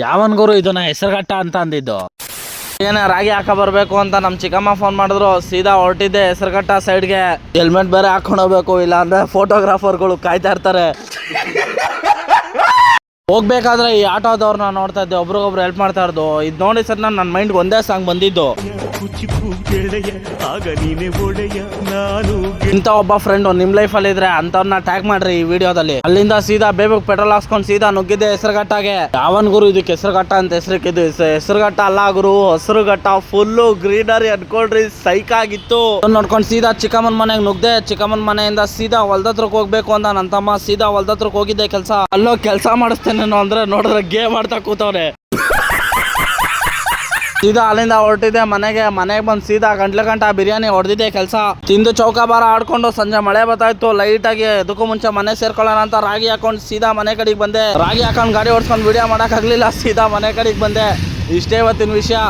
ಯಾವನ್ ಗುರು ಇದನ್ನ ಹೆಸರುಘಟ್ಟ ಅಂತ ಅಂದಿದ್ದು? ಏನ ರಾಗಿ ಹಾಕ ಬರ್ಬೇಕು ಅಂತ ನಮ್ ಚಿಕ್ಕಮ್ಮ ಫೋನ್ ಮಾಡಿದ್ರು, ಸೀದಾ ಹೊರಟಿದ್ದೆ ಹೆಸರುಘಟ್ಟ ಸೈಡ್ಗೆ. ಹೆಲ್ಮೆಟ್ ಬೇರೆ ಹಾಕೊಂಡು ಹೋಗ್ಬೇಕು, ಇಲ್ಲ ಅಂದ್ರೆ ಫೋಟೋಗ್ರಾಫರ್ಗಳು ಕಾಯ್ತಾ ಇರ್ತಾರೆ. ಹೋಗ್ಬೇಕಾದ್ರೆ ಈ ಆಟೋದವ್ರನ್ನ ನೋಡ್ತಾ ಇದ್ದೆ, ಒಬ್ರಿಗೊಬ್ರು ಹೆಲ್ಪ್ ಮಾಡ್ತಾ ಇರೋದು. ಇದು ನೋಡಿ ಸರ್ ನನ್ನ ಮೈಂಡ್ ಒಂದೇ ಸಾಂಗ್ ಬಂದಿದ್ದು. ಇಂಥ ಒಬ್ಬ ಫ್ರೆಂಡ್ ನಿಮ್ ಲೈಫ್ ಅಲ್ಲಿ ಇದ್ರೆ ಅಂತವ್ರನ್ನ ಟ್ಯಾಗ್ ಮಾಡ್ರಿ ಈ ವಿಡಿಯೋದಲ್ಲಿ. ಅಲ್ಲಿಂದ ಸೀದಾ ಬೇಬಕ್ ಪೆಟ್ರೋಲ್ ಹಾಕ್ಸ್ಕೊಂಡು ಸೀದಾ ನುಗ್ಗಿದ್ದೆ ಹೆಸರುಘಟ್ಟಗೆ. ಯಾವನ್ ಗುರು ಇದಕ್ಕೆ ಹೆಸರುಘಟ್ಟ ಅಂತ ಹೆಸರಿಕ್ಕಿದ್ದು? ಹೆಸರುಘಟ್ಟ ಅಲ್ಲ ಗುರು, ಹಸಿರುಘಟ್ಟ. ಫುಲ್ಲು ಗ್ರೀನರಿ ಅನ್ಕೊಳ್ರಿ, ಸೈಕ್ ಆಗಿತ್ತು. ನೋಡ್ಕೊಂಡು ಸೀದಾ ಚಿಕ್ಕಮ್ಮನ ಮನೆಗೆ ನುಗ್ದೆ. ಚಿಕ್ಕಮ್ಮನ ಮನೆಯಿಂದ ಸೀದಾ ಹೊಲ್ದತ್ರಕ್ಕೆ ಹೋಗ್ಬೇಕು ಅಂತ ನನ್ನ ತಮ್ಮ ಸೀದಾ ಹೊಲ್ದತ್ರಕ್ಕೆ ಹೋಗಿದ್ದೆ ಕೆಲ್ಸ. ಅಲ್ಲೋ ಕೆಲಸ ಮಾಡಿಸ್ತೇನೆ ಅಂದ್ರೆ ನೋಡಿದ್ರೆ ಗೇಮ್ ಆಡ್ತಾ ಕೂತವ್ರೆ. ಸೀದಾ ಅಲ್ಲಿಂದ ಹೊರಟಿದ್ದೆ ಮನೆಗೆ ಬಂದು ಸೀದಾ ಗಂಟೆ ಬಿರಿಯಾನಿ ಹೊಡೆದಿದ್ದೆ ಕೆಲಸ. ತಿಂದು ಚೌಕಾಬಾರ ಆಡ್ಕೊಂಡು ಸಂಜೆ ಮಳೆ ಬರ್ತಾ ಇತ್ತು. ಲೈಟ್ ಆಗಿ ಅದಕ್ಕೂ ಮುಂಚೆ ಮನೆ ಸೇರ್ಕೊಳ್ಳೋಣ ಅಂತ ರಾಗಿ ಹಾಕೊಂಡು ಸೀದಾ ಮನೆ ಕಡೆಗೆ ಬಂದೆ. ರಾಗಿ ಹಾಕೊಂಡು ಗಾಡಿ ಓಡಿಸ್ಕೊಂಡು ವಿಡಿಯೋ ಮಾಡೋಕ್ಕಾಗಲಿಲ್ಲ, ಸೀದಾ ಮನೆ ಕಡೆಗೆ ಬಂದೆ. ಇಷ್ಟೇ ಇವತ್ತಿನ ವಿಷಯ.